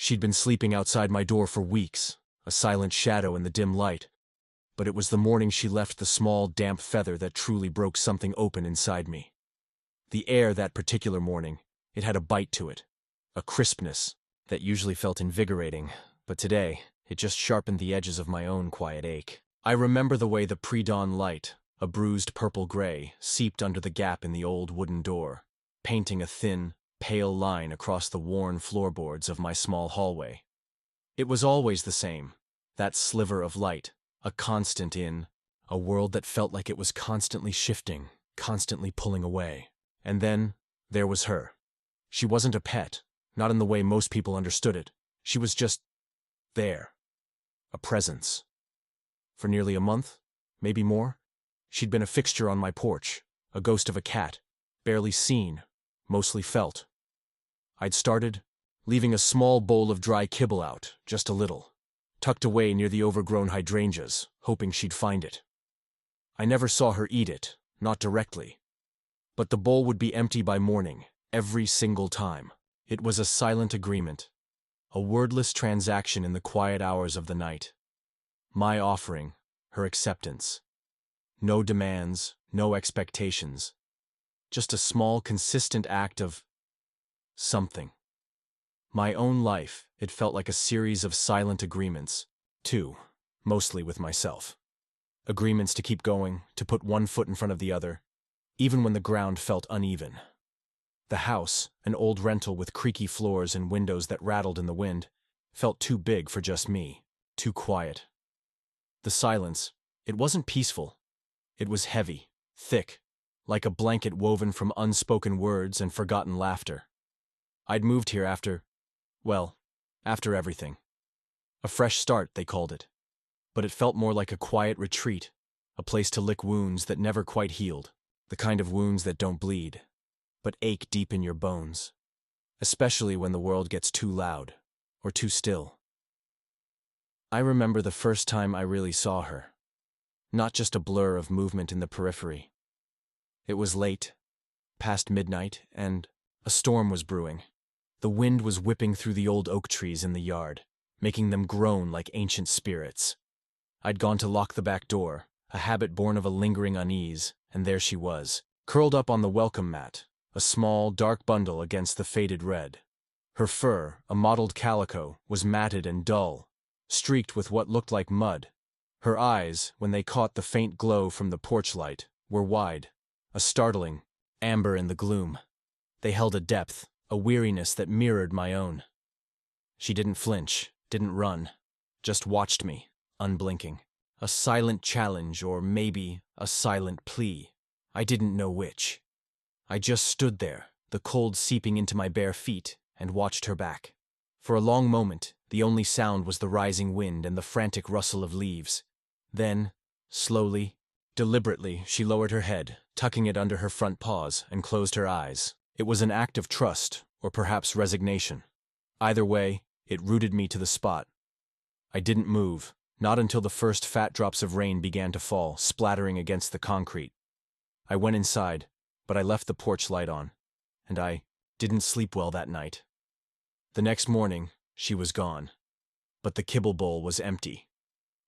She'd been sleeping outside my door for weeks, a silent shadow in the dim light. But it was the morning she left the small, damp feather that truly broke something open inside me. The air that particular morning, it had a bite to it, a crispness that usually felt invigorating, but today, it just sharpened the edges of my own quiet ache. I remember the way the pre-dawn light, a bruised purple-gray, seeped under the gap in the old wooden door, painting a thin, pale line across the worn floorboards of my small hallway. It was always the same, that sliver of light, a constant in a world that felt like it was constantly shifting, constantly pulling away. And then, there was her. She wasn't a pet, not in the way most people understood it. She was just there. A presence. For nearly a month, maybe more, she'd been a fixture on my porch, a ghost of a cat, barely seen, mostly felt. I'd started, leaving a small bowl of dry kibble out, just a little, tucked away near the overgrown hydrangeas, hoping she'd find it. I never saw her eat it, not directly. But the bowl would be empty by morning, every single time. It was a silent agreement, a wordless transaction in the quiet hours of the night. My offering, her acceptance. No demands, no expectations. Just a small, consistent act of something. My own life, it felt like a series of silent agreements, too, mostly with myself. Agreements to keep going, to put one foot in front of the other, even when the ground felt uneven. The house, an old rental with creaky floors and windows that rattled in the wind, felt too big for just me, too quiet. The silence, it wasn't peaceful. It was heavy, thick, like a blanket woven from unspoken words and forgotten laughter. I'd moved here after everything. A fresh start, they called it. But it felt more like a quiet retreat, a place to lick wounds that never quite healed, the kind of wounds that don't bleed, but ache deep in your bones, especially when the world gets too loud or too still. I remember the first time I really saw her. Not just a blur of movement in the periphery. It was late, past midnight, and a storm was brewing. The wind was whipping through the old oak trees in the yard, making them groan like ancient spirits. I'd gone to lock the back door, a habit born of a lingering unease, and there she was, curled up on the welcome mat, a small, dark bundle against the faded red. Her fur, a mottled calico, was matted and dull, streaked with what looked like mud. Her eyes, when they caught the faint glow from the porch light, were wide, a startling amber in the gloom. They held a depth, a weariness that mirrored my own. She didn't flinch, didn't run, just watched me, unblinking. A silent challenge, or maybe a silent plea. I didn't know which. I just stood there, the cold seeping into my bare feet, and watched her back. For a long moment, the only sound was the rising wind and the frantic rustle of leaves. Then, slowly, deliberately, she lowered her head, tucking it under her front paws, and closed her eyes. It was an act of trust, or perhaps resignation. Either way, it rooted me to the spot. I didn't move, not until the first fat drops of rain began to fall, splattering against the concrete. I went inside, but I left the porch light on, and I didn't sleep well that night. The next morning, she was gone, but the kibble bowl was empty,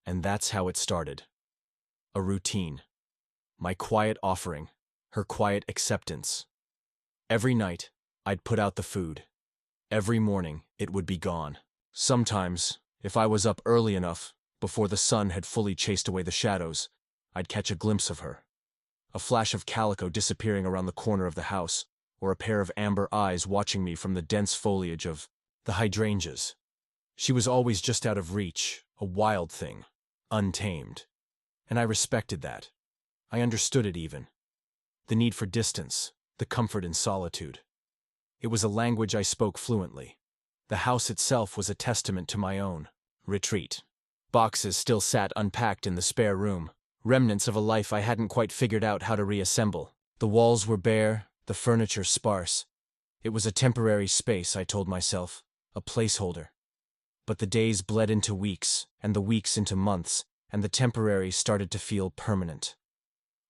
and that's how it started. A routine. My quiet offering, her quiet acceptance. Every night, I'd put out the food. Every morning, it would be gone. Sometimes, if I was up early enough, before the sun had fully chased away the shadows, I'd catch a glimpse of her. A flash of calico disappearing around the corner of the house, or a pair of amber eyes watching me from the dense foliage of the hydrangeas. She was always just out of reach, a wild thing, untamed. And I respected that. I understood it even. The need for distance, the comfort in solitude. It was a language I spoke fluently. The house itself was a testament to my own retreat. Boxes still sat unpacked in the spare room, remnants of a life I hadn't quite figured out how to reassemble. The walls were bare, the furniture sparse. It was a temporary space, I told myself, a placeholder. But the days bled into weeks, and the weeks into months, and the temporary started to feel permanent.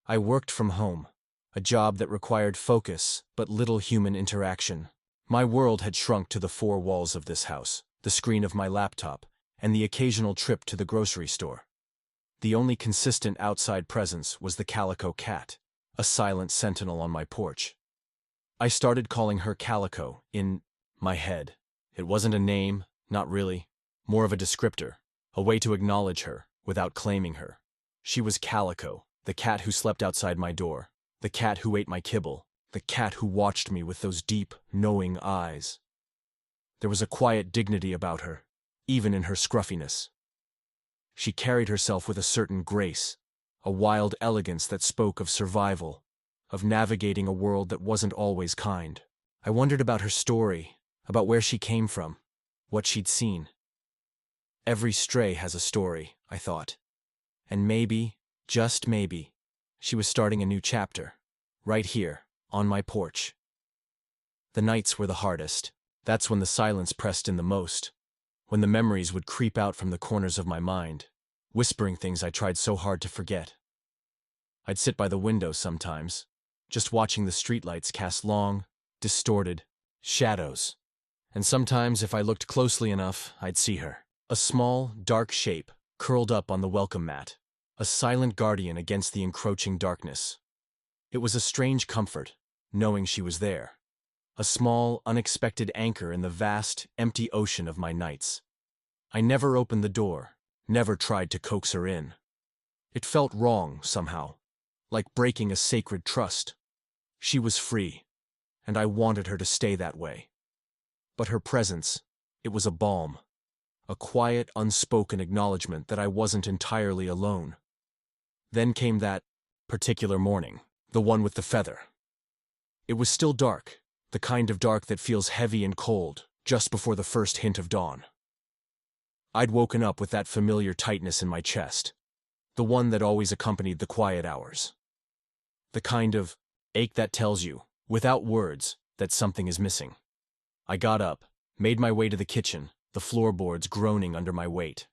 I worked from home, a job that required focus but little human interaction. My world had shrunk to the four walls of this house. the screen of my laptop, and the occasional trip to the grocery store. The only consistent outside presence was the calico cat, a silent sentinel on my porch. I started calling her Calico in my head. It wasn't a name, not really, more of a descriptor, a way to acknowledge her without claiming her. She was Calico, the cat who slept outside my door, the cat who ate my kibble, the cat who watched me with those deep, knowing eyes. There was a quiet dignity about her, even in her scruffiness. She carried herself with a certain grace, a wild elegance that spoke of survival, of navigating a world that wasn't always kind. I wondered about her story, about where she came from, what she'd seen. Every stray has a story, I thought. And maybe, just maybe, she was starting a new chapter, right here, on my porch. The nights were the hardest. That's when the silence pressed in the most, when the memories would creep out from the corners of my mind, whispering things I tried so hard to forget. I'd sit by the window sometimes, just watching the streetlights cast long, distorted shadows. And sometimes, if I looked closely enough, I'd see her. A small, dark shape, curled up on the welcome mat, a silent guardian against the encroaching darkness. It was a strange comfort, knowing she was there. A small, unexpected anchor in the vast, empty ocean of my nights. I never opened the door, never tried to coax her in. It felt wrong, somehow, like breaking a sacred trust. She was free, and I wanted her to stay that way. But her presence, it was a balm, a quiet, unspoken acknowledgement that I wasn't entirely alone. Then came that particular morning, the one with the feather. It was still dark, the kind of dark that feels heavy and cold, just before the first hint of dawn. I'd woken up with that familiar tightness in my chest, the one that always accompanied the quiet hours. The kind of ache that tells you, without words, that something is missing. I got up, made my way to the kitchen, the floorboards groaning under my weight.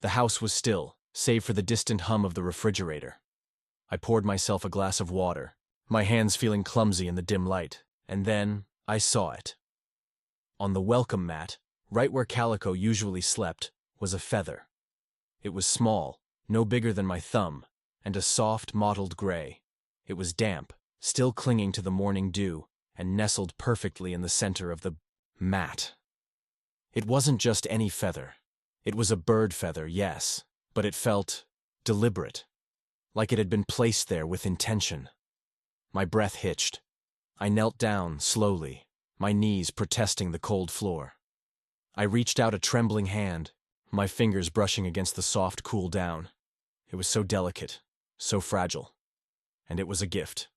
The house was still, save for the distant hum of the refrigerator. I poured myself a glass of water, my hands feeling clumsy in the dim light, and then I saw it. On the welcome mat, right where Calico usually slept, was a feather. It was small, no bigger than my thumb, and a soft, mottled gray. It was damp, still clinging to the morning dew, and nestled perfectly in the center of the mat. It wasn't just any feather. It was a bird feather, yes, but it felt deliberate, like it had been placed there with intention. My breath hitched. I knelt down, slowly, my knees protesting the cold floor. I reached out a trembling hand, my fingers brushing against the soft, cool down. It was so delicate, so fragile. And it was a gift.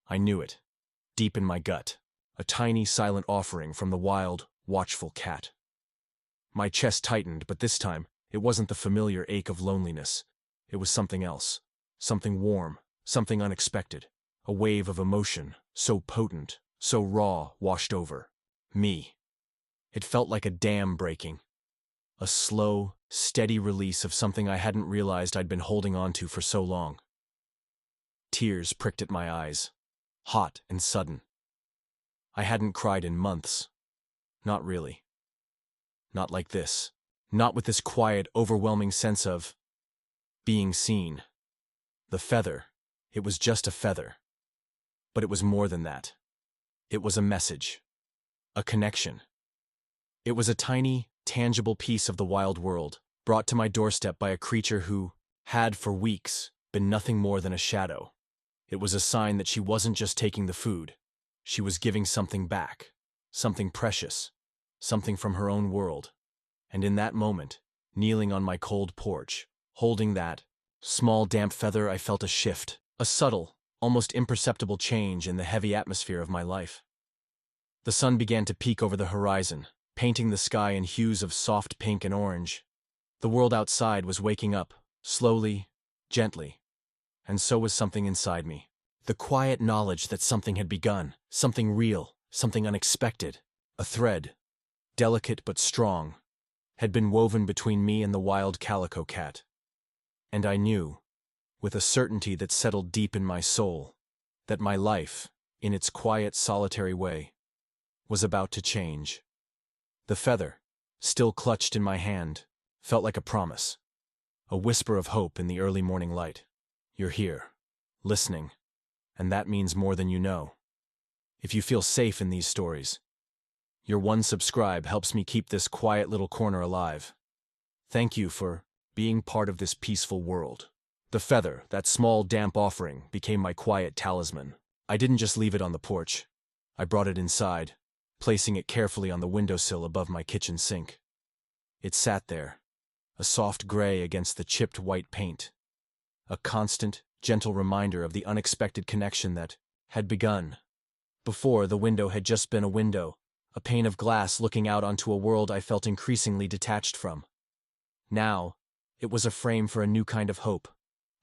I knew it, deep in my gut, a tiny, silent offering from the wild, watchful cat. My chest tightened, but this time, it wasn't the familiar ache of loneliness. It was something else, something warm, something unexpected, a wave of emotion, so potent, so raw, washed over me. It felt like a dam breaking, a slow, steady release of something I hadn't realized I'd been holding on to for so long. Tears pricked at my eyes, hot and sudden. I hadn't cried in months. Not really. Not like this. Not with this quiet, overwhelming sense of being seen. The feather, it was just a feather. But it was more than that. It was a message. A connection. It was a tiny, tangible piece of the wild world, brought to my doorstep by a creature who had, for weeks, been nothing more than a shadow. It was a sign that she wasn't just taking the food. She was giving something back, something precious, something from her own world. And in that moment, kneeling on my cold porch, holding that small damp feather, I felt a shift, a subtle, almost imperceptible change in the heavy atmosphere of my life. The sun began to peek over the horizon, painting the sky in hues of soft pink and orange. The world outside was waking up, slowly, gently. And so was something inside me. The quiet knowledge that something had begun, something real, something unexpected. A thread, delicate but strong, had been woven between me and the wild calico cat. And I knew, with a certainty that settled deep in my soul, that my life, in its quiet, solitary way, was about to change. The feather, still clutched in my hand, felt like a promise. A whisper of hope in the early morning light. You're here, listening, and that means more than you know. If you feel safe in these stories, your one subscribe helps me keep this quiet little corner alive. Thank you for being part of this peaceful world. The feather, that small damp offering, became my quiet talisman. I didn't just leave it on the porch. I brought it inside, placing it carefully on the windowsill above my kitchen sink. It sat there, a soft gray against the chipped white paint. A constant, gentle reminder of the unexpected connection that had begun. Before, the window had just been a window, a pane of glass looking out onto a world I felt increasingly detached from. Now, it was a frame for a new kind of hope,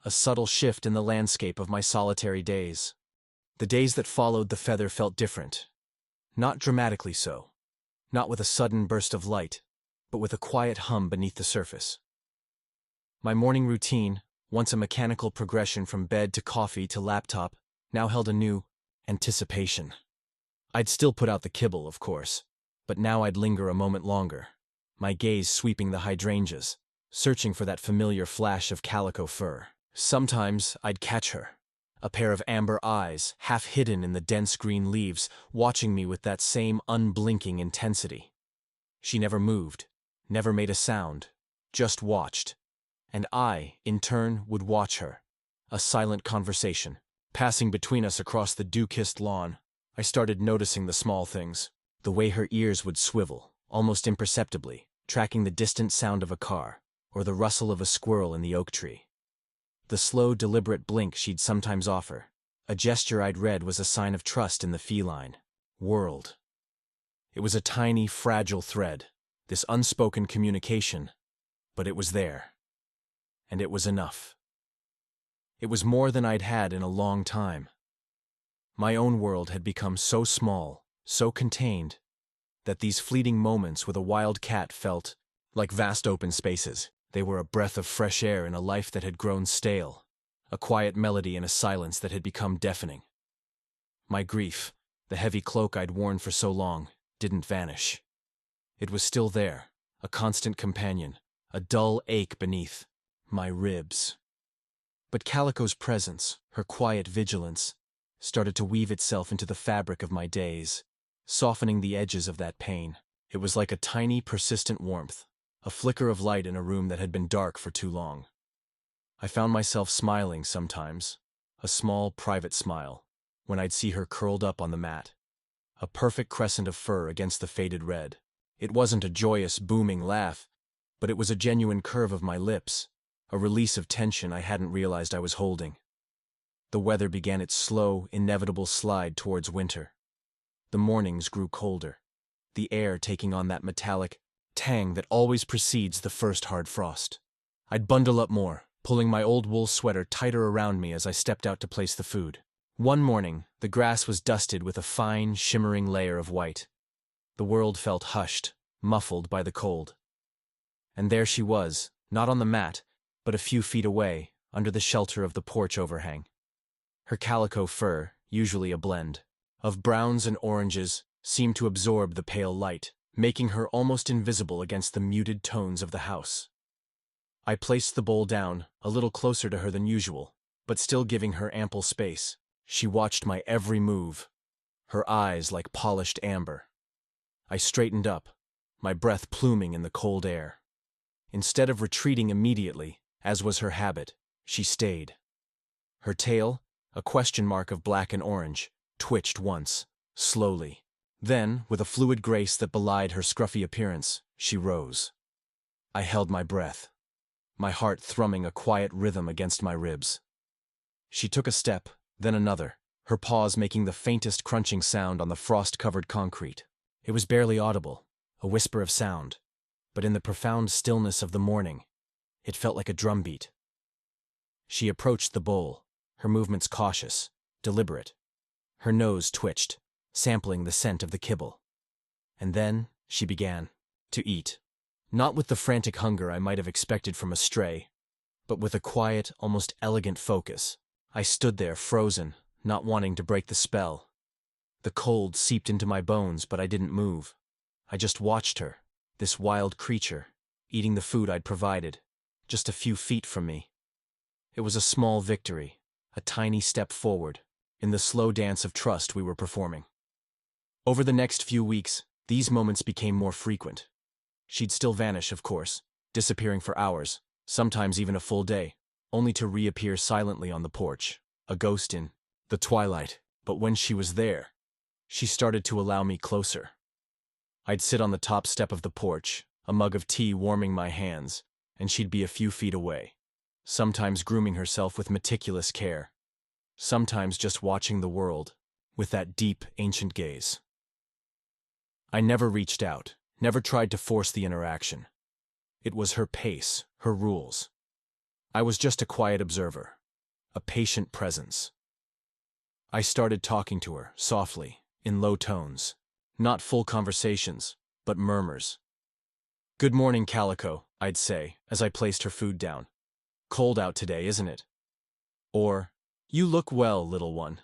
a subtle shift in the landscape of my solitary days. The days that followed the feather felt different. Not dramatically so. Not with a sudden burst of light, but with a quiet hum beneath the surface. My morning routine, once a mechanical progression from bed to coffee to laptop, now held a new anticipation. I'd still put out the kibble, of course, but now I'd linger a moment longer, my gaze sweeping the hydrangeas, searching for that familiar flash of calico fur. Sometimes I'd catch her, a pair of amber eyes, half hidden in the dense green leaves, watching me with that same unblinking intensity. She never moved, never made a sound, just watched. And I, in turn, would watch her. A silent conversation. Passing between us across the dew-kissed lawn, I started noticing the small things. The way her ears would swivel, almost imperceptibly, tracking the distant sound of a car, or the rustle of a squirrel in the oak tree. The slow, deliberate blink she'd sometimes offer, a gesture I'd read was a sign of trust in the feline world. It was a tiny, fragile thread, this unspoken communication, but it was there. And it was enough. It was more than I'd had in a long time. My own world had become so small, so contained, that these fleeting moments with a wild cat felt like vast open spaces. They were a breath of fresh air in a life that had grown stale, a quiet melody in a silence that had become deafening. My grief, the heavy cloak I'd worn for so long, didn't vanish. It was still there, a constant companion, a dull ache beneath my ribs. But Calico's presence, her quiet vigilance, started to weave itself into the fabric of my days, softening the edges of that pain. It was like a tiny, persistent warmth, a flicker of light in a room that had been dark for too long. I found myself smiling sometimes, a small, private smile, when I'd see her curled up on the mat, a perfect crescent of fur against the faded red. It wasn't a joyous, booming laugh, but it was a genuine curve of my lips, a release of tension I hadn't realized I was holding. The weather began its slow, inevitable slide towards winter. The mornings grew colder, the air taking on that metallic tang that always precedes the first hard frost. I'd bundle up more, pulling my old wool sweater tighter around me as I stepped out to place the food. One morning, the grass was dusted with a fine, shimmering layer of white. The world felt hushed, muffled by the cold. And there she was, not on the mat, but a few feet away, under the shelter of the porch overhang. Her calico fur, usually a blend of browns and oranges, seemed to absorb the pale light, making her almost invisible against the muted tones of the house. I placed the bowl down, a little closer to her than usual, but still giving her ample space. She watched my every move, her eyes like polished amber. I straightened up, my breath pluming in the cold air. Instead of retreating immediately, as was her habit, she stayed. Her tail, a question mark of black and orange, twitched once, slowly. Then, with a fluid grace that belied her scruffy appearance, she rose. I held my breath, my heart thrumming a quiet rhythm against my ribs. She took a step, then another, her paws making the faintest crunching sound on the frost-covered concrete. It was barely audible, a whisper of sound, but in the profound stillness of the morning, it felt like a drumbeat. She approached the bowl, her movements cautious, deliberate. Her nose twitched, sampling the scent of the kibble. And then she began to eat. Not with the frantic hunger I might have expected from a stray, but with a quiet, almost elegant focus. I stood there frozen, not wanting to break the spell. The cold seeped into my bones, but I didn't move. I just watched her, this wild creature, eating the food I'd provided, just a few feet from me. It was a small victory, a tiny step forward, in the slow dance of trust we were performing. Over the next few weeks, these moments became more frequent. She'd still vanish, of course, disappearing for hours, sometimes even a full day, only to reappear silently on the porch, a ghost in the twilight. But when she was there, she started to allow me closer. I'd sit on the top step of the porch, a mug of tea warming my hands, and she'd be a few feet away, sometimes grooming herself with meticulous care, sometimes just watching the world with that deep, ancient gaze. I never reached out, never tried to force the interaction. It was her pace, her rules. I was just a quiet observer, a patient presence. I started talking to her, softly, in low tones. Not full conversations, but murmurs. "Good morning, Calico," I'd say, as I placed her food down. "Cold out today, isn't it?" Or, "You look well, little one."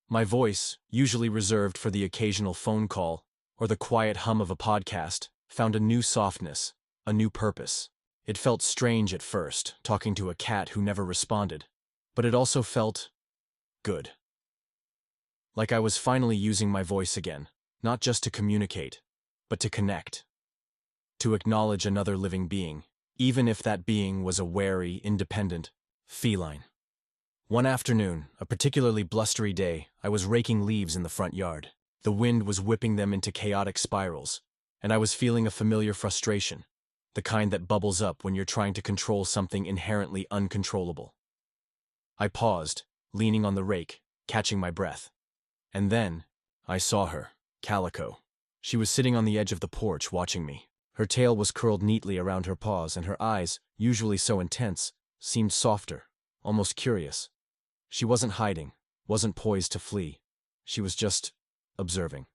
My voice, usually reserved for the occasional phone call or the quiet hum of a podcast, found a new softness, a new purpose. It felt strange at first, talking to a cat who never responded, but it also felt good. Like I was finally using my voice again, not just to communicate, but to connect. To acknowledge another living being, even if that being was a wary, independent feline. One afternoon, a particularly blustery day, I was raking leaves in the front yard. The wind was whipping them into chaotic spirals, and I was feeling a familiar frustration, the kind that bubbles up when you're trying to control something inherently uncontrollable. I paused, leaning on the rake, catching my breath. And then, I saw her, Calico. She was sitting on the edge of the porch watching me. Her tail was curled neatly around her paws, and her eyes, usually so intense, seemed softer, almost curious. She wasn't hiding, wasn't poised to flee. She was just observing.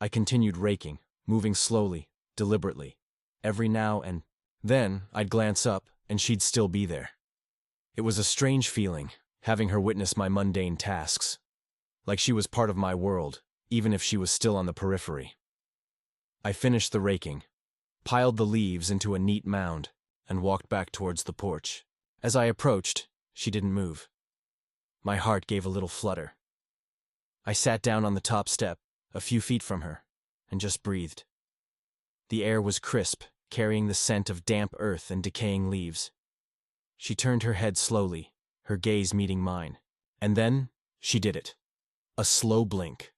I continued raking, moving slowly, deliberately. Every now and then, I'd glance up, and she'd still be there. It was a strange feeling, having her witness my mundane tasks. Like she was part of my world, even if she was still on the periphery. I finished the raking, piled the leaves into a neat mound, and walked back towards the porch. As I approached, she didn't move. My heart gave a little flutter. I sat down on the top step, a few feet from her, and just breathed. The air was crisp, carrying the scent of damp earth and decaying leaves. She turned her head slowly, her gaze meeting mine. And then, she did it. A slow blink.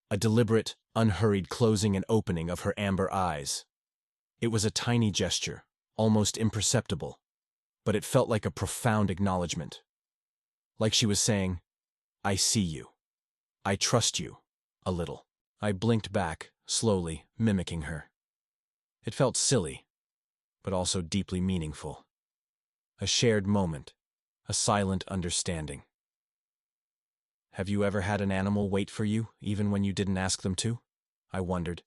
A deliberate, unhurried closing and opening of her amber eyes. It was a tiny gesture, almost imperceptible, but it felt like a profound acknowledgement. Like she was saying, "I see you. I trust you." A little. I blinked back, slowly, mimicking her. It felt silly, but also deeply meaningful. A shared moment, a silent understanding. Have you ever had an animal wait for you, even when you didn't ask them to? I wondered.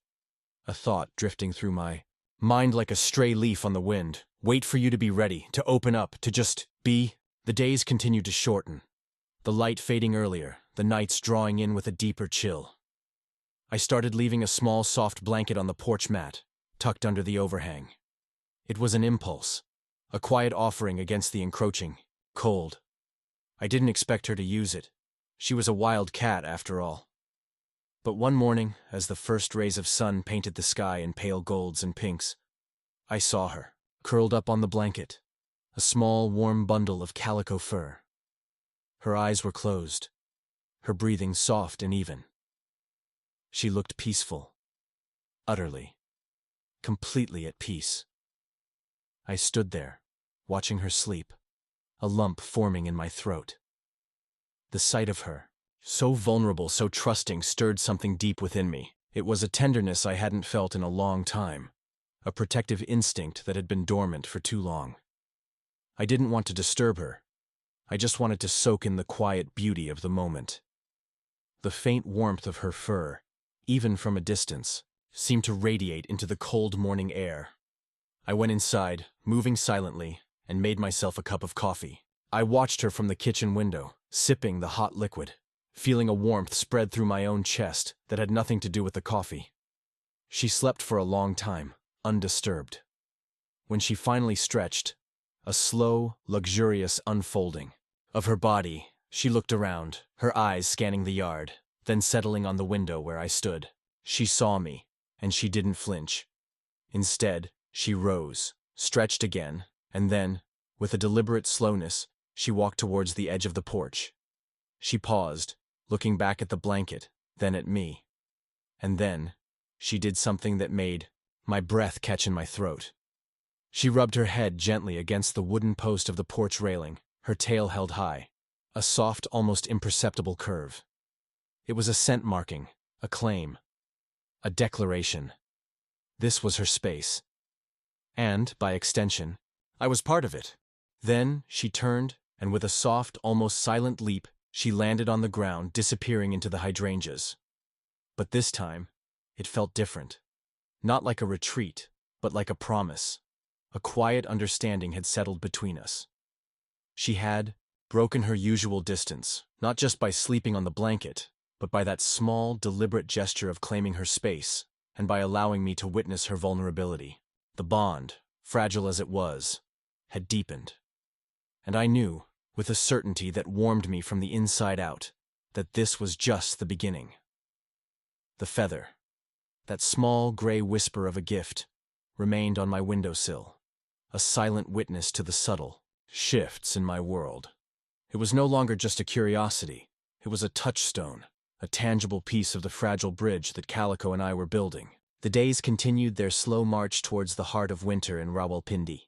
A thought drifting through my mind like a stray leaf on the wind. Wait for you to be ready, to open up, to just be. The days continued to shorten. The light fading earlier, the nights drawing in with a deeper chill. I started leaving a small soft blanket on the porch mat, tucked under the overhang. It was an impulse, a quiet offering against the encroaching cold. I didn't expect her to use it. She was a wild cat, after all. But one morning, as the first rays of sun painted the sky in pale golds and pinks, I saw her, curled up on the blanket, a small, warm bundle of calico fur. Her eyes were closed, her breathing soft and even. She looked peaceful, utterly, completely at peace. I stood there, watching her sleep, a lump forming in my throat. The sight of her, so vulnerable, so trusting, stirred something deep within me. It was a tenderness I hadn't felt in a long time, a protective instinct that had been dormant for too long. I didn't want to disturb her. I just wanted to soak in the quiet beauty of the moment. The faint warmth of her fur, even from a distance, seemed to radiate into the cold morning air. I went inside, moving silently, and made myself a cup of coffee. I watched her from the kitchen window, sipping the hot liquid, feeling a warmth spread through my own chest that had nothing to do with the coffee. She slept for a long time, undisturbed. When she finally stretched, a slow, luxurious unfolding of her body, she looked around, her eyes scanning the yard, then settling on the window where I stood. She saw me, and she didn't flinch. Instead, she rose, stretched again, and then, with a deliberate slowness, she walked towards the edge of the porch. She paused, looking back at the blanket, then at me. And then, she did something that made my breath catch in my throat. She rubbed her head gently against the wooden post of the porch railing, her tail held high, a soft, almost imperceptible curve. It was a scent marking, a claim, a declaration. This was her space. And, by extension, I was part of it. Then, she turned, and with a soft, almost silent leap, she landed on the ground, disappearing into the hydrangeas. But this time, it felt different. Not like a retreat, but like a promise. A quiet understanding had settled between us. She had broken her usual distance, not just by sleeping on the blanket, but by that small, deliberate gesture of claiming her space, and by allowing me to witness her vulnerability. The bond, fragile as it was, had deepened. And I knew, with a certainty that warmed me from the inside out, that this was just the beginning. The feather, that small gray whisper of a gift, remained on my windowsill, a silent witness to the subtle shifts in my world. It was no longer just a curiosity. It was a touchstone, a tangible piece of the fragile bridge that Calico and I were building. The days continued their slow march towards the heart of winter in Rawalpindi.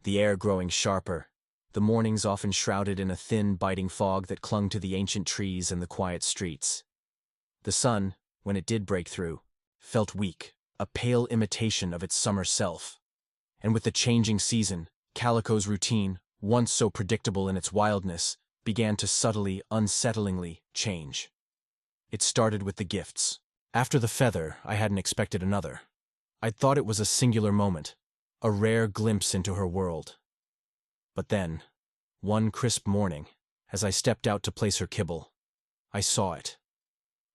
The air growing sharper, the mornings often shrouded in a thin, biting fog that clung to the ancient trees and the quiet streets. The sun, when it did break through, felt weak, a pale imitation of its summer self. And with the changing season, Calico's routine, once so predictable in its wildness, began to subtly, unsettlingly change. It started with the gifts. After the feather, I hadn't expected another. I'd thought it was a singular moment, a rare glimpse into her world. But then, one crisp morning, as I stepped out to place her kibble, I saw it.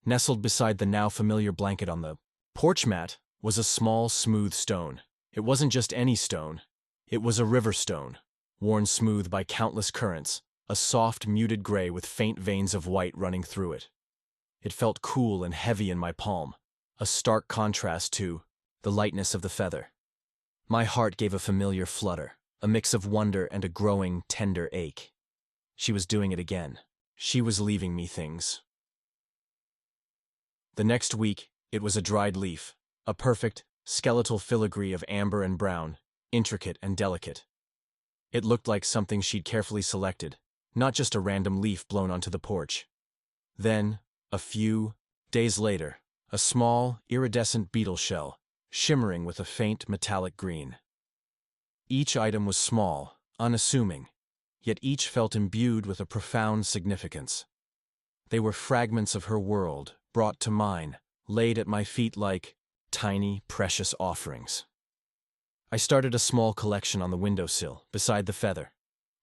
Nestled beside the now familiar blanket on the porch mat was a small, smooth stone. It wasn't just any stone. It was a river stone, worn smooth by countless currents, a soft, muted gray with faint veins of white running through it. It felt cool and heavy in my palm, a stark contrast to the lightness of the feather. My heart gave a familiar flutter, a mix of wonder and a growing, tender ache. She was doing it again. She was leaving me things. The next week, it was a dried leaf, a perfect, skeletal filigree of amber and brown, intricate and delicate. It looked like something she'd carefully selected, not just a random leaf blown onto the porch. Then, a few days later, a small, iridescent beetle shell, shimmering with a faint metallic green. Each item was small, unassuming, yet each felt imbued with a profound significance. They were fragments of her world, brought to mine, laid at my feet like tiny, precious offerings. I started a small collection on the windowsill, beside the feather,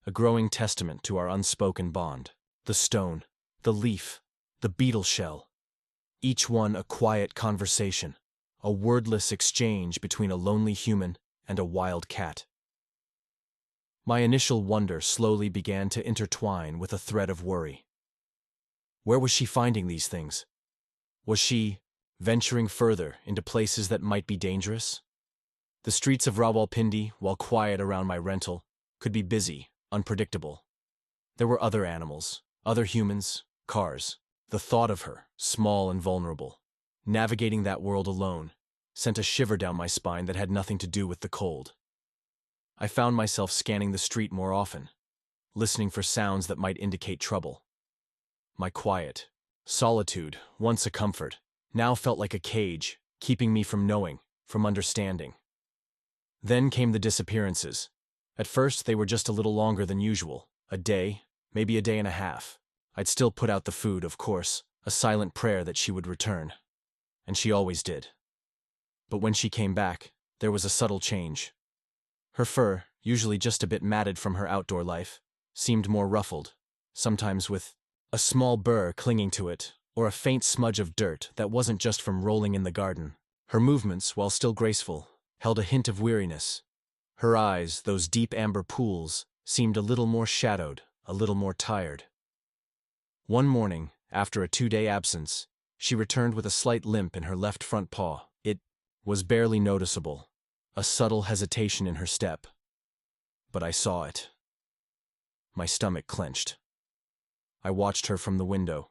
a growing testament to our unspoken bond. The stone, the leaf, the beetle shell, each one a quiet conversation, a wordless exchange between a lonely human and a wild cat. My initial wonder slowly began to intertwine with a thread of worry. Where was she finding these things? Was she venturing further into places that might be dangerous? The streets of Rawalpindi, while quiet around my rental, could be busy, unpredictable. There were other animals, other humans, cars. The thought of her, small and vulnerable, navigating that world alone, sent a shiver down my spine that had nothing to do with the cold. I found myself scanning the street more often, listening for sounds that might indicate trouble. My quiet, solitude, once a comfort, now felt like a cage, keeping me from knowing, from understanding. Then came the disappearances. At first, they were just a little longer than usual, a day, maybe a day and a half. I'd still put out the food, of course, a silent prayer that she would return. And she always did. But when she came back, there was a subtle change. Her fur, usually just a bit matted from her outdoor life, seemed more ruffled, sometimes with a small burr clinging to it, or a faint smudge of dirt that wasn't just from rolling in the garden. Her movements, while still graceful, held a hint of weariness. Her eyes, those deep amber pools, seemed a little more shadowed, a little more tired. One morning, after a 2-day absence, she returned with a slight limp in her left front paw. It was barely noticeable, a subtle hesitation in her step. But I saw it. My stomach clenched. I watched her from the window,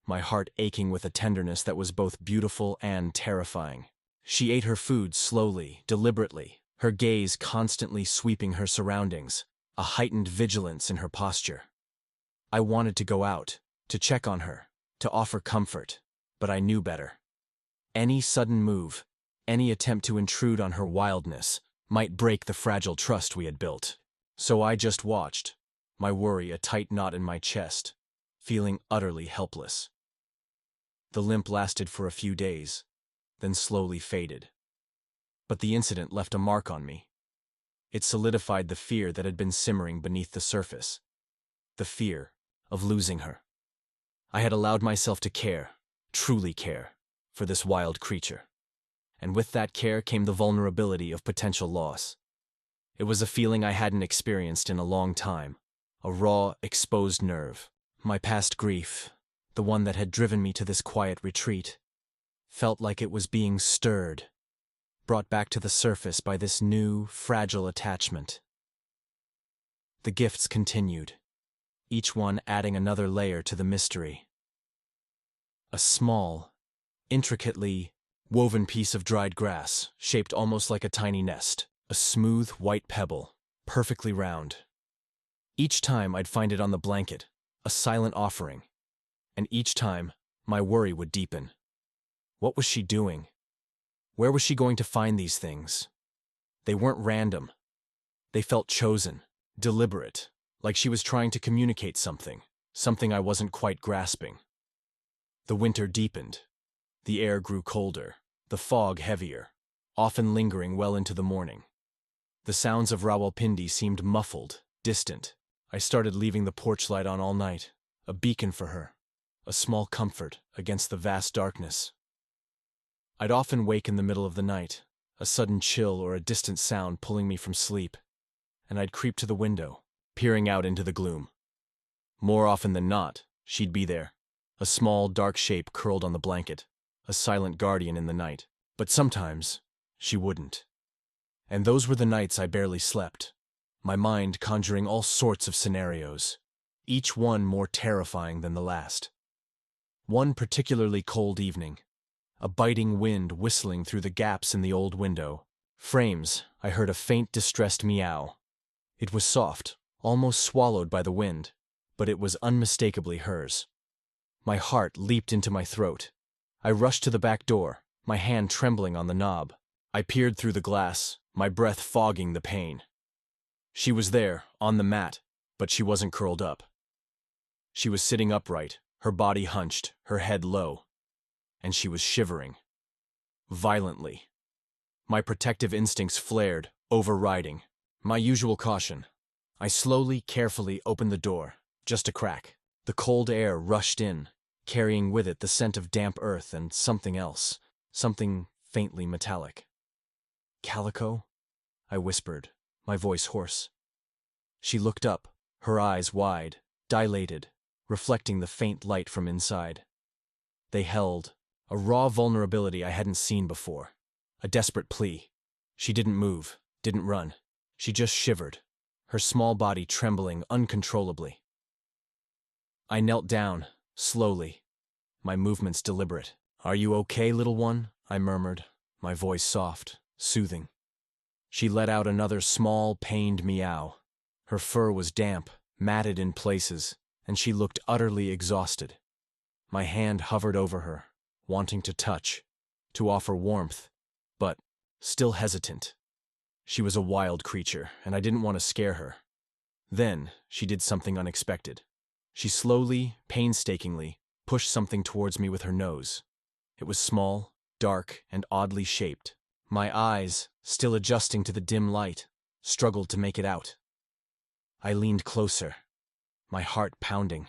my heart aching with a tenderness that was both beautiful and terrifying. She ate her food slowly, deliberately, her gaze constantly sweeping her surroundings, a heightened vigilance in her posture. I wanted to go out, to check on her, to offer comfort, but I knew better. Any sudden move, any attempt to intrude on her wildness, might break the fragile trust we had built. So I just watched, my worry a tight knot in my chest, feeling utterly helpless. The limp lasted for a few days, then slowly faded. But the incident left a mark on me. It solidified the fear that had been simmering beneath the surface. The fear of losing her. I had allowed myself to care, truly care, for this wild creature. And with that care came the vulnerability of potential loss. It was a feeling I hadn't experienced in a long time, a raw, exposed nerve. My past grief, the one that had driven me to this quiet retreat, felt like it was being stirred, brought back to the surface by this new, fragile attachment. The gifts continued, each one adding another layer to the mystery. A small, intricately woven piece of dried grass, shaped almost like a tiny nest, a smooth white pebble, perfectly round. Each time I'd find it on the blanket, a silent offering, and each time my worry would deepen. What was she doing? Where was she going to find these things? They weren't random. They felt chosen, deliberate, like she was trying to communicate something I wasn't quite grasping. The winter deepened. The air grew colder, the fog heavier, often lingering well into the morning. The sounds of Rawalpindi seemed muffled, distant. I started leaving the porch light on all night, a beacon for her, a small comfort against the vast darkness. I'd often wake in the middle of the night, a sudden chill or a distant sound pulling me from sleep, and I'd creep to the window, peering out into the gloom. More often than not, she'd be there, a small, dark shape curled on the blanket, a silent guardian in the night. But sometimes, she wouldn't. And those were the nights I barely slept, my mind conjuring all sorts of scenarios, each one more terrifying than the last. One particularly cold evening, a biting wind whistling through the gaps in the old window frames, I heard a faint, distressed meow. It was soft, almost swallowed by the wind, but it was unmistakably hers. My heart leaped into my throat. I rushed to the back door, my hand trembling on the knob. I peered through the glass, my breath fogging the pain. She was there, on the mat, but she wasn't curled up. She was sitting upright, her body hunched, her head low. And she was shivering. Violently. My protective instincts flared, overriding my usual caution. I slowly, carefully opened the door, just a crack. The cold air rushed in, carrying with it the scent of damp earth and something else, something faintly metallic. "Calico?" I whispered, my voice hoarse. She looked up, her eyes wide, dilated, reflecting the faint light from inside. They held a raw vulnerability I hadn't seen before, a desperate plea. She didn't move, didn't run. She just shivered, her small body trembling uncontrollably. I knelt down, slowly, my movements deliberate. "Are you okay, little one?" I murmured, my voice soft, soothing. She let out another small, pained meow. Her fur was damp, matted in places, and she looked utterly exhausted. My hand hovered over her, wanting to touch, to offer warmth, but still hesitant. She was a wild creature, and I didn't want to scare her. Then she did something unexpected. She slowly, painstakingly, pushed something towards me with her nose. It was small, dark, and oddly shaped. My eyes, still adjusting to the dim light, struggled to make it out. I leaned closer, my heart pounding.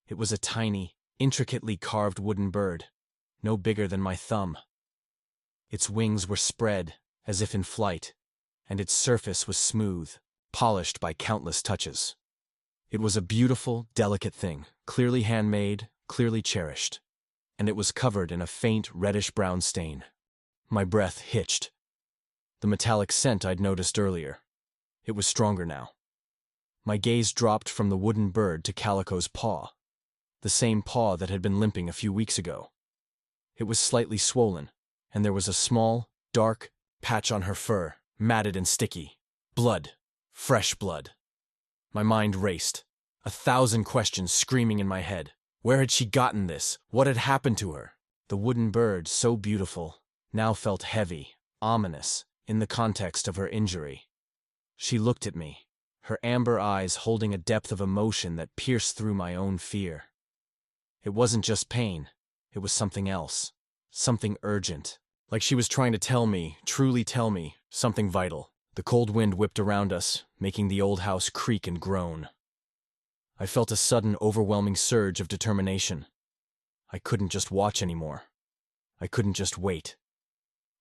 It was a tiny, intricately carved wooden bird, no bigger than my thumb. Its wings were spread, as if in flight, and its surface was smooth, polished by countless touches. It was a beautiful, delicate thing, clearly handmade, clearly cherished, and it was covered in a faint reddish-brown stain. My breath hitched. The metallic scent I'd noticed earlier. It was stronger now. My gaze dropped from the wooden bird to Calico's paw, the same paw that had been limping a few weeks ago. It was slightly swollen, and there was a small, dark patch on her fur, matted and sticky. Blood. Fresh blood. My mind raced, 1,000 questions screaming in my head. Where had she gotten this? What had happened to her? The wooden bird, so beautiful, now felt heavy, ominous, in the context of her injury. She looked at me, her amber eyes holding a depth of emotion that pierced through my own fear. It wasn't just pain, it was something else, something urgent, like she was trying to tell me, truly tell me, something vital. The cold wind whipped around us, making the old house creak and groan. I felt a sudden, overwhelming surge of determination. I couldn't just watch anymore. I couldn't just wait.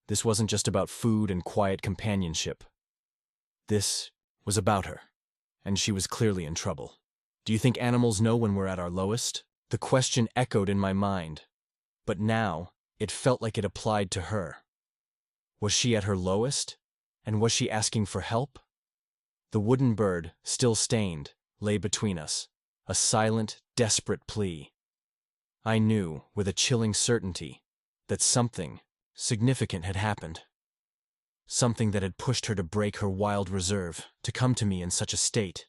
This wasn't just about food and quiet companionship. This was about her, and she was clearly in trouble. Do you think animals know when we're at our lowest? The question echoed in my mind, but now it felt like it applied to her. Was she at her lowest? And was she asking for help? The wooden bird, still stained, lay between us, a silent, desperate plea. I knew, with a chilling certainty, that something significant had happened. Something that had pushed her to break her wild reserve, to come to me in such a state.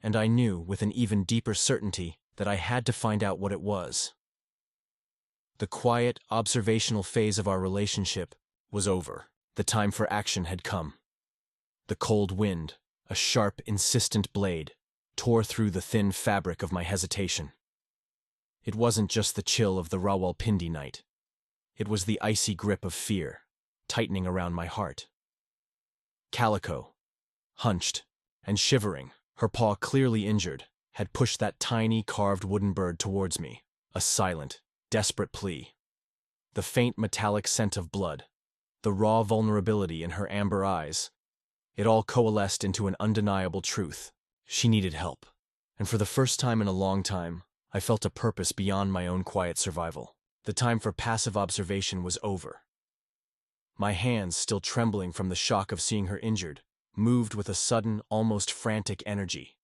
And I knew, with an even deeper certainty, that I had to find out what it was. The quiet, observational phase of our relationship was over. The time for action had come. The cold wind, a sharp, insistent blade, tore through the thin fabric of my hesitation. It wasn't just the chill of the Rawalpindi night. It was the icy grip of fear, tightening around my heart. Calico, hunched and shivering, her paw clearly injured, had pushed that tiny, carved wooden bird towards me, a silent, desperate plea. The faint metallic scent of blood, the raw vulnerability in her amber eyes, it all coalesced into an undeniable truth. She needed help. And for the first time in a long time, I felt a purpose beyond my own quiet survival. The time for passive observation was over. My hands, still trembling from the shock of seeing her injured, moved with a sudden, almost frantic energy.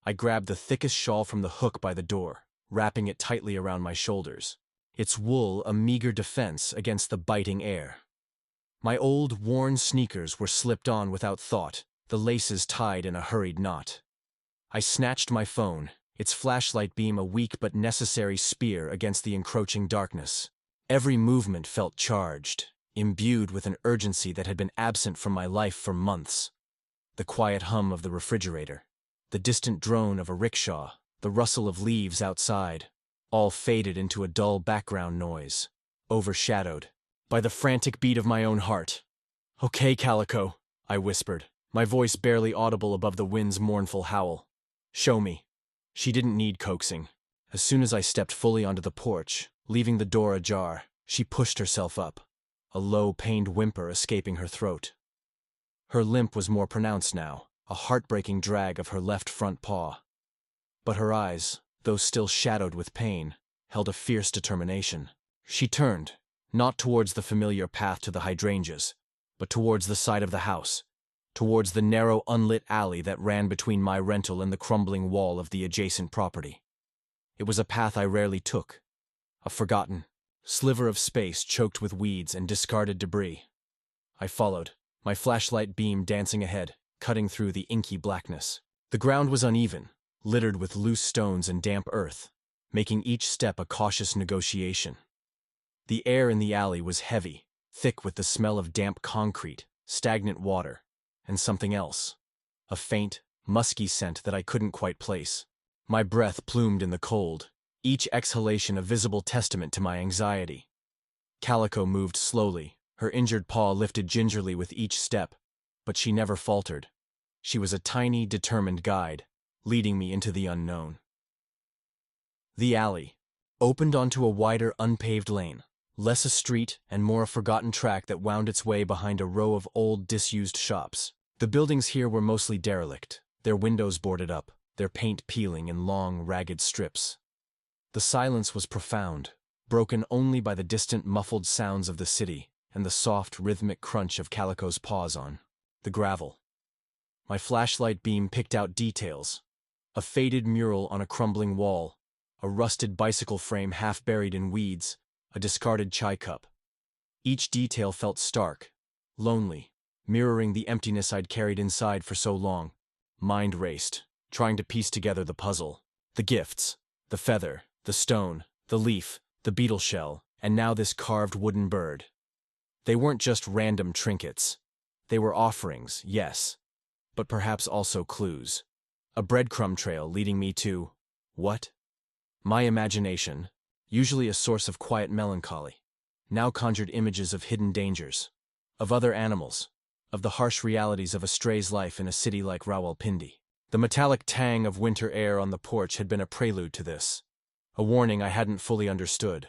I grabbed the thickest shawl from the hook by the door, wrapping it tightly around my shoulders, its wool a meager defense against the biting air. My old, worn sneakers were slipped on without thought, the laces tied in a hurried knot. I snatched my phone, its flashlight beam a weak but necessary spear against the encroaching darkness. Every movement felt charged, imbued with an urgency that had been absent from my life for months. The quiet hum of the refrigerator, the distant drone of a rickshaw, the rustle of leaves outside, all faded into a dull background noise, overshadowed by the frantic beat of my own heart. "Okay, Calico," I whispered, my voice barely audible above the wind's mournful howl. "Show me." She didn't need coaxing. As soon as I stepped fully onto the porch, leaving the door ajar, she pushed herself up, a low, pained whimper escaping her throat. Her limp was more pronounced now, a heartbreaking drag of her left front paw. But her eyes, though still shadowed with pain, held a fierce determination. She turned, not towards the familiar path to the hydrangeas, but towards the side of the house, towards the narrow, unlit alley that ran between my rental and the crumbling wall of the adjacent property. It was a path I rarely took, a forgotten sliver of space choked with weeds and discarded debris. I followed, my flashlight beam dancing ahead, cutting through the inky blackness. The ground was uneven, littered with loose stones and damp earth, making each step a cautious negotiation. The air in the alley was heavy, thick with the smell of damp concrete, stagnant water, and something else, a faint, musky scent that I couldn't quite place. My breath plumed in the cold, each exhalation a visible testament to my anxiety. Calico moved slowly, her injured paw lifted gingerly with each step, but she never faltered. She was a tiny, determined guide, leading me into the unknown. The alley opened onto a wider, unpaved lane, Less a street and more a forgotten track that wound its way behind a row of old, disused shops. The buildings here were mostly derelict, their windows boarded up, their paint peeling in long, ragged strips. The silence was profound, broken only by the distant, muffled sounds of the city and the soft, rhythmic crunch of Calico's paws on the gravel. My flashlight beam picked out details: a faded mural on a crumbling wall, a rusted bicycle frame half buried in weeds, a discarded chai cup. Each detail felt stark, lonely, mirroring the emptiness I'd carried inside for so long. Mind raced, trying to piece together the puzzle. The gifts, the feather, the stone, the leaf, the beetle shell, and now this carved wooden bird. They weren't just random trinkets. They were offerings, yes, but perhaps also clues. A breadcrumb trail leading me to what? My imagination, usually a source of quiet melancholy, now conjured images of hidden dangers, of other animals, of the harsh realities of a stray's life in a city like Rawalpindi. The metallic tang of winter air on the porch had been a prelude to this, a warning I hadn't fully understood.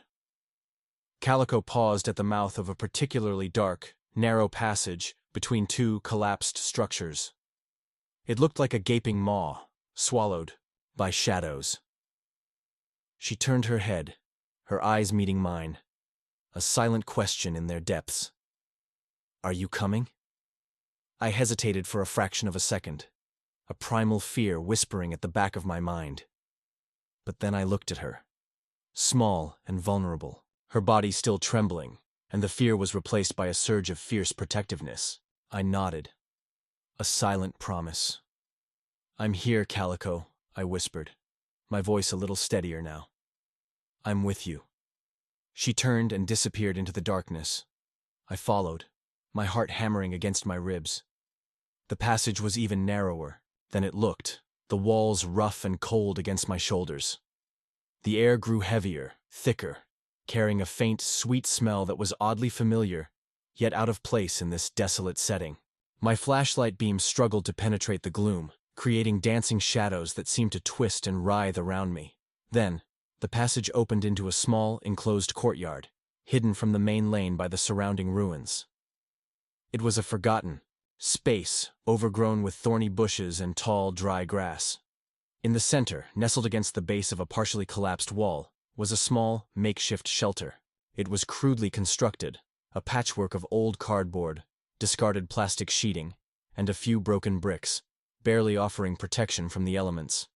Calico paused at the mouth of a particularly dark, narrow passage between two collapsed structures. It looked like a gaping maw, swallowed by shadows. She turned her head, her eyes meeting mine, a silent question in their depths. "Are you coming?" I hesitated for a fraction of a second, a primal fear whispering at the back of my mind. But then I looked at her, small and vulnerable, her body still trembling, and the fear was replaced by a surge of fierce protectiveness. I nodded. A silent promise. "I'm here, Calico," I whispered, my voice a little steadier now. "I'm with you." She turned and disappeared into the darkness. I followed, my heart hammering against my ribs. The passage was even narrower than it looked, the walls rough and cold against my shoulders. The air grew heavier, thicker, carrying a faint, sweet smell that was oddly familiar, yet out of place in this desolate setting. My flashlight beam struggled to penetrate the gloom, creating dancing shadows that seemed to twist and writhe around me. Then, the passage opened into a small, enclosed courtyard, hidden from the main lane by the surrounding ruins. It was a forgotten space, overgrown with thorny bushes and tall, dry grass. In the center, nestled against the base of a partially collapsed wall, was a small, makeshift shelter. It was crudely constructed, a patchwork of old cardboard, discarded plastic sheeting, and a few broken bricks, barely offering protection from the elements.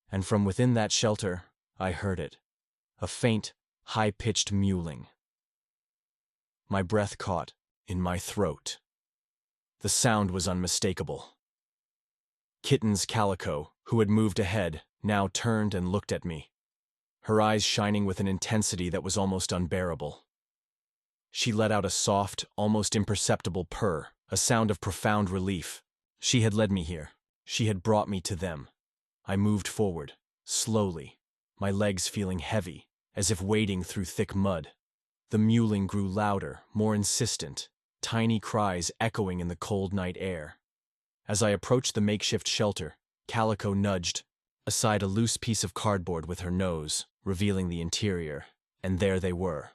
And from within that shelter, I heard it, a faint, high-pitched mewling. My breath caught in my throat. The sound was unmistakable. Kitten's Calico, who had moved ahead, now turned and looked at me, her eyes shining with an intensity that was almost unbearable. She let out a soft, almost imperceptible purr, a sound of profound relief. She had led me here. She had brought me to them. I moved forward, slowly, my legs feeling heavy, as if wading through thick mud. The mewling grew louder, more insistent, tiny cries echoing in the cold night air. As I approached the makeshift shelter, Calico nudged aside a loose piece of cardboard with her nose, revealing the interior, and there they were.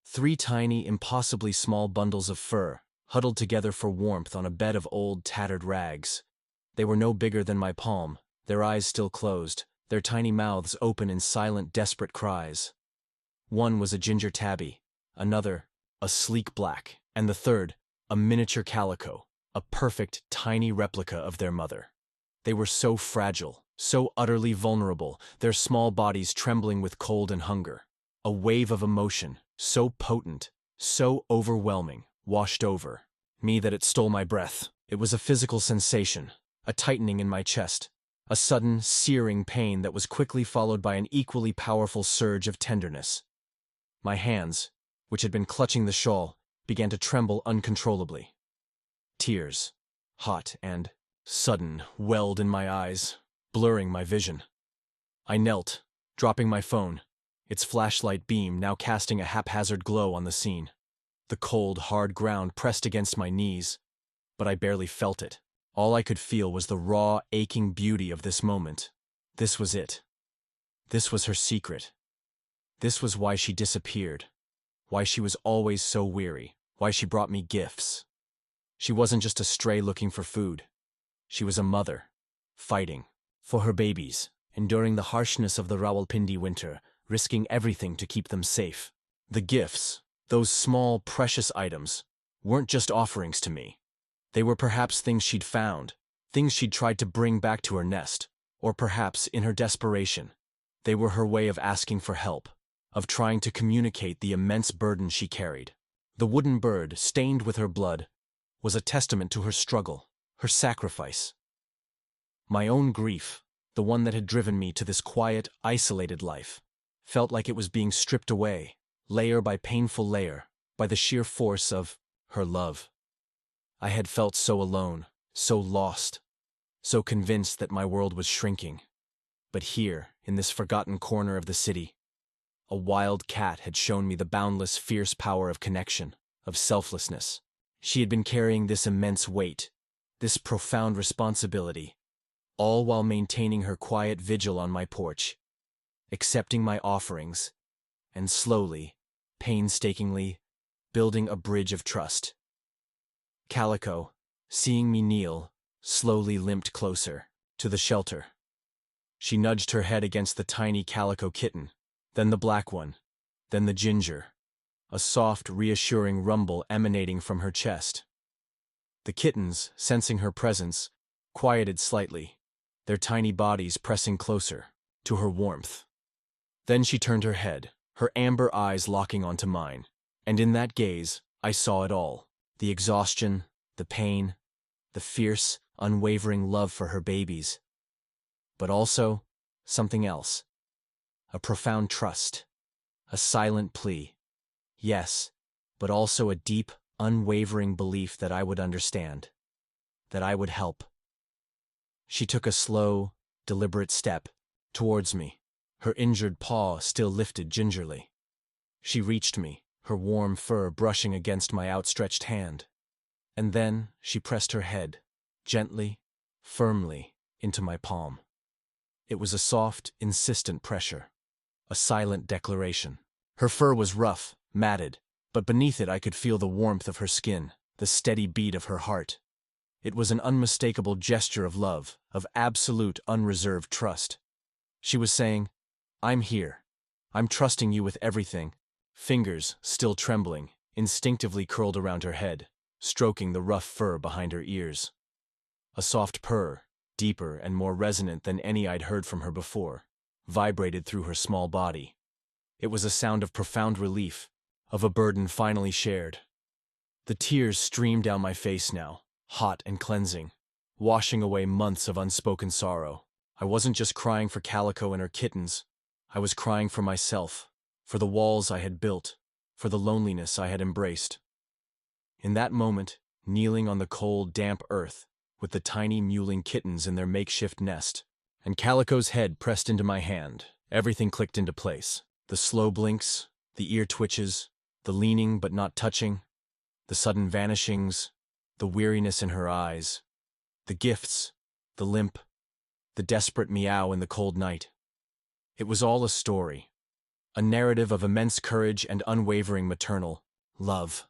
3 tiny, impossibly small bundles of fur, huddled together for warmth on a bed of old, tattered rags. They were no bigger than my palm, their eyes still closed, their tiny mouths open in silent, desperate cries. One was a ginger tabby, another, a sleek black, and the third, a miniature calico, a perfect, tiny replica of their mother. They were so fragile, so utterly vulnerable, their small bodies trembling with cold and hunger. A wave of emotion, so potent, so overwhelming, washed over me that it stole my breath. It was a physical sensation, a tightening in my chest, a sudden, searing pain that was quickly followed by an equally powerful surge of tenderness. My hands, which had been clutching the shawl, began to tremble uncontrollably. Tears, hot and sudden, welled in my eyes, blurring my vision. I knelt, dropping my phone, its flashlight beam now casting a haphazard glow on the scene. The cold, hard ground pressed against my knees, but I barely felt it. All I could feel was the raw, aching beauty of this moment. This was it. This was her secret. This was why she disappeared. why she was always so weary, why she brought me gifts. She wasn't just a stray looking for food. She was a mother, fighting for her babies, enduring the harshness of the Rawalpindi winter, risking everything to keep them safe. The gifts, those small, precious items, weren't just offerings to me. They were perhaps things she'd found, things she'd tried to bring back to her nest, or perhaps, in her desperation, they were her way of asking for help, of trying to communicate the immense burden she carried. The wooden bird, stained with her blood, was a testament to her struggle, her sacrifice. My own grief, the one that had driven me to this quiet, isolated life, felt like it was being stripped away, layer by painful layer, by the sheer force of her love. I had felt so alone, so lost, so convinced that my world was shrinking. But here, in this forgotten corner of the city, a wild cat had shown me the boundless, fierce power of connection, of selflessness. She had been carrying this immense weight, this profound responsibility, all while maintaining her quiet vigil on my porch, accepting my offerings, and slowly, painstakingly, building a bridge of trust. Calico, seeing me kneel, slowly limped closer, to the shelter. She nudged her head against the tiny calico kitten, then the black one, then the ginger, a soft, reassuring rumble emanating from her chest. The kittens, sensing her presence, quieted slightly, their tiny bodies pressing closer, to her warmth. Then she turned her head, her amber eyes locking onto mine, and in that gaze, I saw it all: the exhaustion, the pain, the fierce, unwavering love for her babies. But also, something else. A profound trust. A silent plea. Yes, but also a deep, unwavering belief that I would understand. That I would help. She took a slow, deliberate step towards me, her injured paw still lifted gingerly. She reached me, her warm fur brushing against my outstretched hand. And then she pressed her head, gently, firmly, into my palm. It was a soft, insistent pressure, a silent declaration. Her fur was rough, matted, but beneath it I could feel the warmth of her skin, the steady beat of her heart. It was an unmistakable gesture of love, of absolute, unreserved trust. She was saying, "I'm here. I'm trusting you with everything." Fingers, still trembling, instinctively curled around her head, stroking the rough fur behind her ears. A soft purr, deeper and more resonant than any I'd heard from her before, vibrated through her small body. It was a sound of profound relief, of a burden finally shared. The tears streamed down my face now, hot and cleansing, washing away months of unspoken sorrow. I wasn't just crying for Calico and her kittens. I was crying for myself, for the walls I had built, for the loneliness I had embraced. In that moment, kneeling on the cold, damp earth, with the tiny mewling kittens in their makeshift nest, and Calico's head pressed into my hand, everything clicked into place. The slow blinks, the ear twitches, the leaning but not touching, the sudden vanishings, the weariness in her eyes, the gifts, the limp, the desperate meow in the cold night. It was all a story, a narrative of immense courage and unwavering maternal love.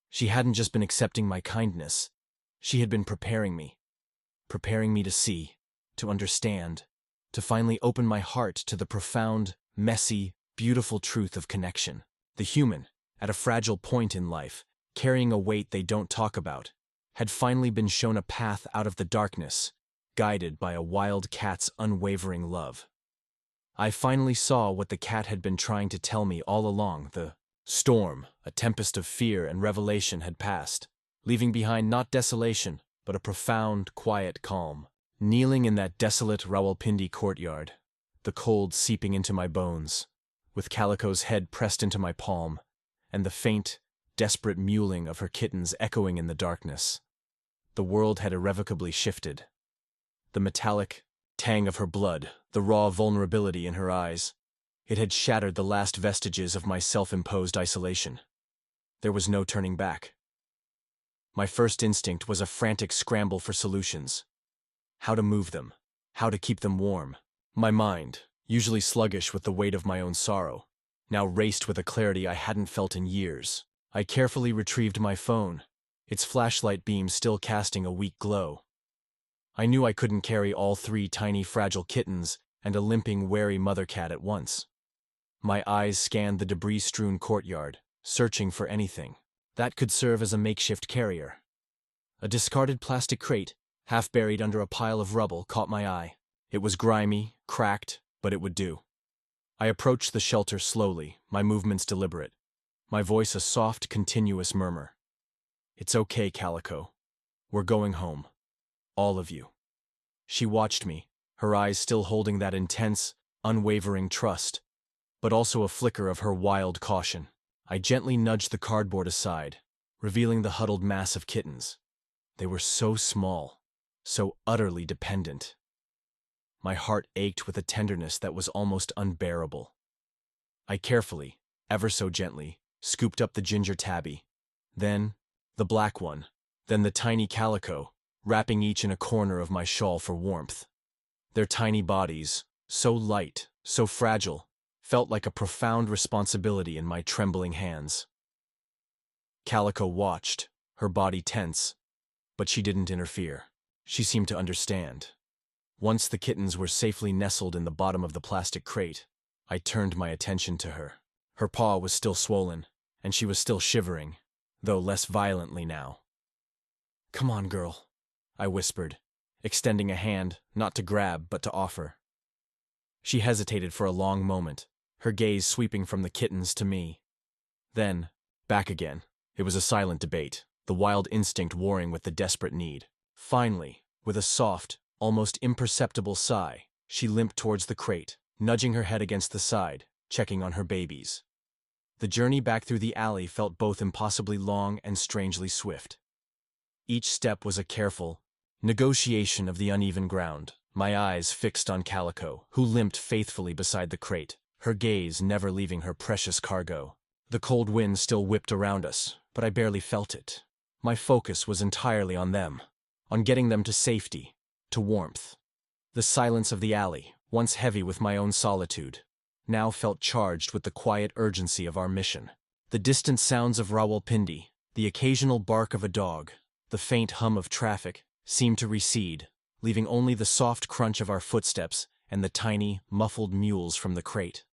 She hadn't just been accepting my kindness. She had been preparing me to see, to understand, to finally open my heart to the profound, messy, beautiful truth of connection. The human, at a fragile point in life, carrying a weight they don't talk about, had finally been shown a path out of the darkness, guided by a wild cat's unwavering love. I finally saw what the cat had been trying to tell me all along. The storm, a tempest of fear and revelation, had passed, leaving behind not desolation, but a profound, quiet calm. Kneeling in that desolate Rawalpindi courtyard, the cold seeping into my bones, with Calico's head pressed into my palm, and the faint, desperate mewling of her kittens echoing in the darkness, the world had irrevocably shifted. The metallic tang of her blood, the raw vulnerability in her eyes, it had shattered the last vestiges of my self-imposed isolation. There was no turning back. My first instinct was a frantic scramble for solutions. How to move them, how to keep them warm. My mind, usually sluggish with the weight of my own sorrow, now raced with a clarity I hadn't felt in years. I carefully retrieved my phone, its flashlight beam still casting a weak glow. I knew I couldn't carry all 3 tiny fragile kittens and a limping, wary mother cat at once. My eyes scanned the debris-strewn courtyard, searching for anything that could serve as a makeshift carrier. A discarded plastic crate, half buried under a pile of rubble, caught my eye. It was grimy, cracked, but it would do. I approached the shelter slowly, my movements deliberate, my voice a soft, continuous murmur. "It's okay, Calico. We're going home. All of you." She watched me, her eyes still holding that intense, unwavering trust, but also a flicker of her wild caution. I gently nudged the cardboard aside, revealing the huddled mass of kittens. They were so small, so utterly dependent. My heart ached with a tenderness that was almost unbearable. I carefully, ever so gently, scooped up the ginger tabby, then the black one, then the tiny Calico, wrapping each in a corner of my shawl for warmth. Their tiny bodies, so light, so fragile, felt like a profound responsibility in my trembling hands. Calico watched, her body tense, but she didn't interfere. She seemed to understand. Once the kittens were safely nestled in the bottom of the plastic crate, I turned my attention to her. Her paw was still swollen, and she was still shivering, though less violently now. "Come on, girl," I whispered, extending a hand, not to grab, but to offer. She hesitated for a long moment, her gaze sweeping from the kittens to me. Then, back again. It was a silent debate, the wild instinct warring with the desperate need. Finally, with a soft, almost imperceptible sigh, she limped towards the crate, nudging her head against the side, checking on her babies. The journey back through the alley felt both impossibly long and strangely swift. Each step was a careful negotiation of the uneven ground, my eyes fixed on Calico, who limped faithfully beside the crate, her gaze never leaving her precious cargo. The cold wind still whipped around us, but I barely felt it. My focus was entirely on them, on getting them to safety, to warmth. The silence of the alley, once heavy with my own solitude, now felt charged with the quiet urgency of our mission. The distant sounds of Rawalpindi, the occasional bark of a dog, the faint hum of traffic, seemed to recede, leaving only the soft crunch of our footsteps and the tiny, muffled mewls from the crate.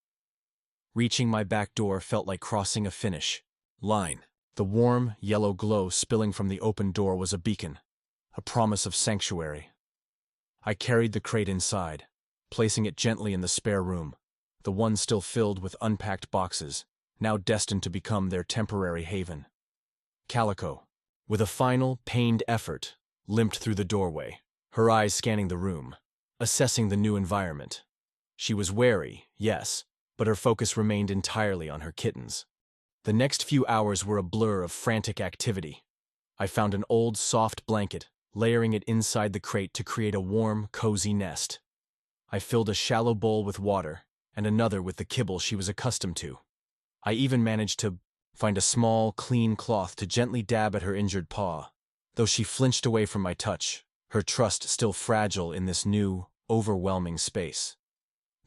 Reaching my back door felt like crossing a finish line. The warm, yellow glow spilling from the open door was a beacon, a promise of sanctuary. I carried the crate inside, placing it gently in the spare room, the one still filled with unpacked boxes, now destined to become their temporary haven. Calico, with a final, pained effort, limped through the doorway, her eyes scanning the room, assessing the new environment. She was wary, yes, but her focus remained entirely on her kittens. The next few hours were a blur of frantic activity. I found an old, soft blanket, layering it inside the crate to create a warm, cozy nest. I filled a shallow bowl with water, and another with the kibble she was accustomed to. I even managed to find a small, clean cloth to gently dab at her injured paw. Though she flinched away from my touch, her trust still fragile in this new, overwhelming space.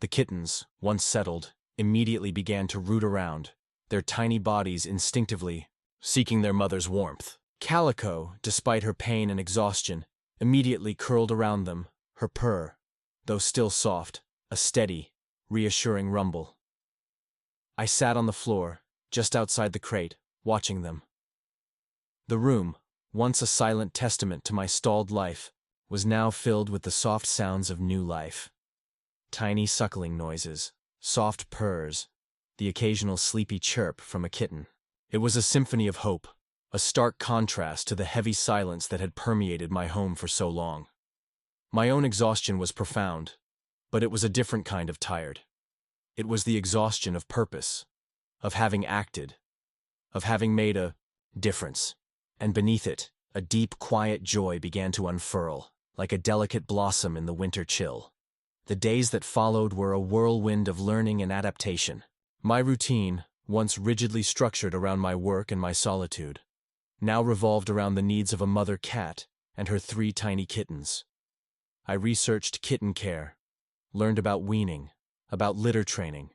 The kittens, once settled, immediately began to root around, their tiny bodies instinctively seeking their mother's warmth. Calico, despite her pain and exhaustion, immediately curled around them, her purr, though still soft, a steady, reassuring rumble. I sat on the floor, just outside the crate, watching them. The room, once a silent testament to my stalled life, was now filled with the soft sounds of new life. Tiny suckling noises, soft purrs, the occasional sleepy chirp from a kitten. It was a symphony of hope, a stark contrast to the heavy silence that had permeated my home for so long. My own exhaustion was profound, but it was a different kind of tired. It was the exhaustion of purpose, of having acted, of having made a difference. And beneath it, a deep, quiet joy began to unfurl, like a delicate blossom in the winter chill. The days that followed were a whirlwind of learning and adaptation. My routine, once rigidly structured around my work and my solitude, now revolved around the needs of a mother cat and her 3 tiny kittens. I researched kitten care, learned about weaning, about litter training,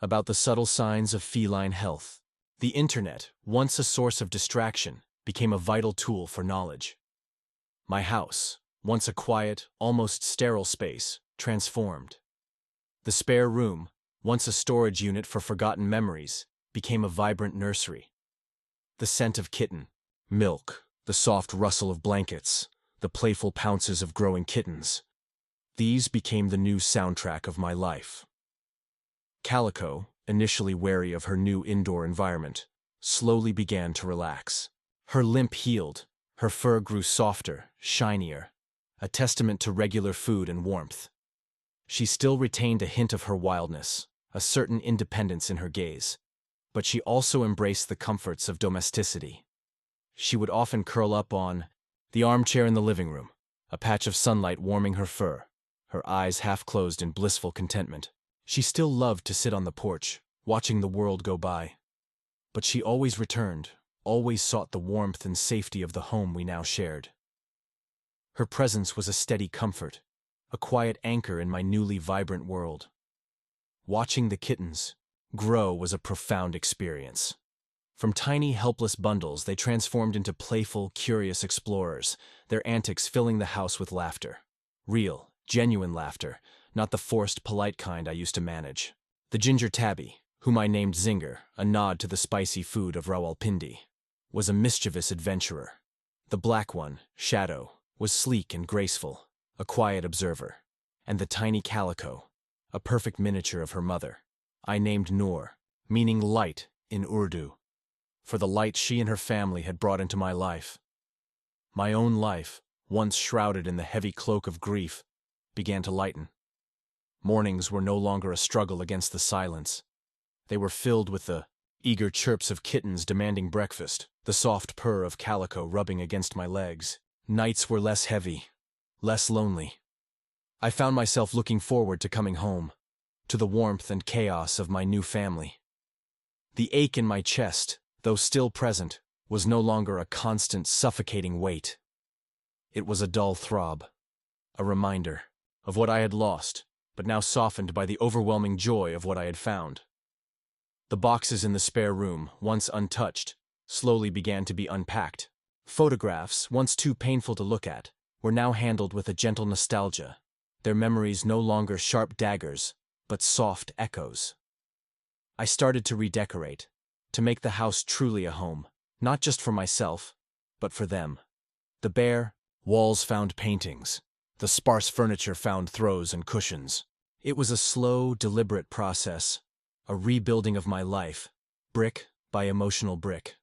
about the subtle signs of feline health. The internet, once a source of distraction, became a vital tool for knowledge. My house, once a quiet, almost sterile space, transformed. The spare room, once a storage unit for forgotten memories, became a vibrant nursery. The scent of kitten, milk, the soft rustle of blankets, the playful pounces of growing kittens. These became the new soundtrack of my life. Calico, initially wary of her new indoor environment, slowly began to relax. Her limp healed, her fur grew softer, shinier, a testament to regular food and warmth. She still retained a hint of her wildness, a certain independence in her gaze, but she also embraced the comforts of domesticity. She would often curl up on the armchair in the living room, a patch of sunlight warming her fur, her eyes half closed in blissful contentment. She still loved to sit on the porch, watching the world go by. But she always returned, always sought the warmth and safety of the home we now shared. Her presence was a steady comfort, a quiet anchor in my newly vibrant world. Watching the kittens grow was a profound experience. From tiny, helpless bundles, they transformed into playful, curious explorers, their antics filling the house with laughter. Real, genuine laughter, not the forced, polite kind I used to manage. The ginger tabby, whom I named Zinger, a nod to the spicy food of Rawalpindi, was a mischievous adventurer. The black one, Shadow, was sleek and graceful, a quiet observer. And the tiny Calico, a perfect miniature of her mother, I named Noor, meaning light in Urdu, for the light she and her family had brought into my life. My own life, once shrouded in the heavy cloak of grief, began to lighten. Mornings were no longer a struggle against the silence. They were filled with the eager chirps of kittens demanding breakfast, the soft purr of Calico rubbing against my legs. Nights were less heavy, less lonely. I found myself looking forward to coming home, to the warmth and chaos of my new family. The ache in my chest, though still present, was no longer a constant, suffocating weight. It was a dull throb, a reminder of what I had lost, but now softened by the overwhelming joy of what I had found. The boxes in the spare room, once untouched, slowly began to be unpacked. Photographs, once too painful to look at, were now handled with a gentle nostalgia, their memories no longer sharp daggers, but soft echoes. I started to redecorate, to make the house truly a home, not just for myself, but for them. The bare walls found paintings, the sparse furniture found throws and cushions. It was a slow, deliberate process, a rebuilding of my life, brick by emotional brick.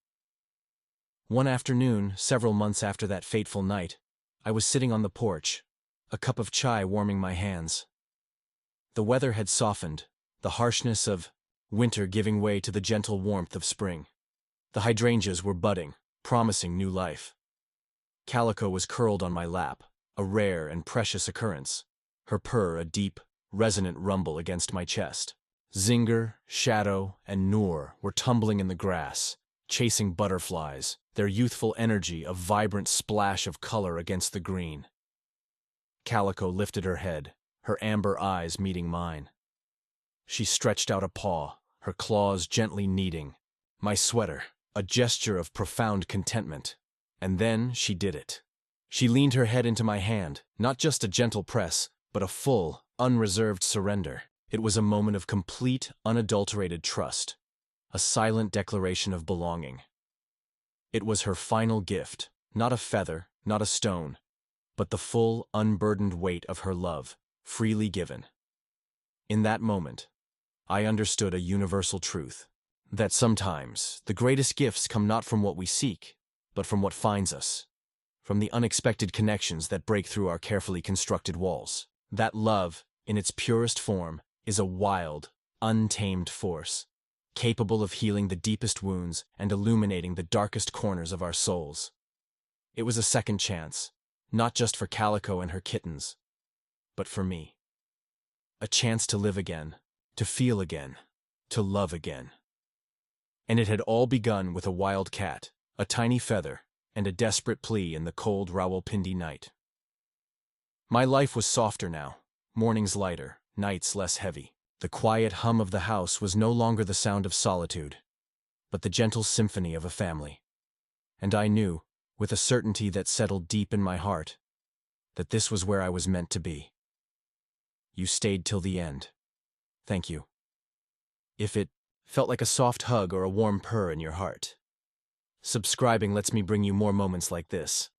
One afternoon, several months after that fateful night, I was sitting on the porch, a cup of chai warming my hands. The weather had softened, the harshness of winter giving way to the gentle warmth of spring. The hydrangeas were budding, promising new life. Calico was curled on my lap, a rare and precious occurrence, her purr a deep, resonant rumble against my chest. Zinger, Shadow, and Noor were tumbling in the grass, chasing butterflies, their youthful energy a vibrant splash of color against the green. Calico lifted her head, her amber eyes meeting mine. She stretched out a paw, her claws gently kneading my sweater, a gesture of profound contentment. And then she did it. She leaned her head into my hand, not just a gentle press, but a full, unreserved surrender. It was a moment of complete, unadulterated trust, a silent declaration of belonging. It was her final gift, not a feather, not a stone, but the full, unburdened weight of her love, freely given. In that moment, I understood a universal truth, that sometimes the greatest gifts come not from what we seek, but from what finds us, from the unexpected connections that break through our carefully constructed walls. That love, in its purest form, is a wild, untamed force, capable of healing the deepest wounds and illuminating the darkest corners of our souls. It was a second chance, not just for Calico and her kittens, but for me. A chance to live again, to feel again, to love again. And it had all begun with a wild cat, a tiny feather, and a desperate plea in the cold Rawalpindi night. My life was softer now, mornings lighter, nights less heavy. The quiet hum of the house was no longer the sound of solitude, but the gentle symphony of a family. And I knew, with a certainty that settled deep in my heart, that this was where I was meant to be. You stayed till the end. Thank you. If it felt like a soft hug or a warm purr in your heart. Subscribing lets me bring you more moments like this.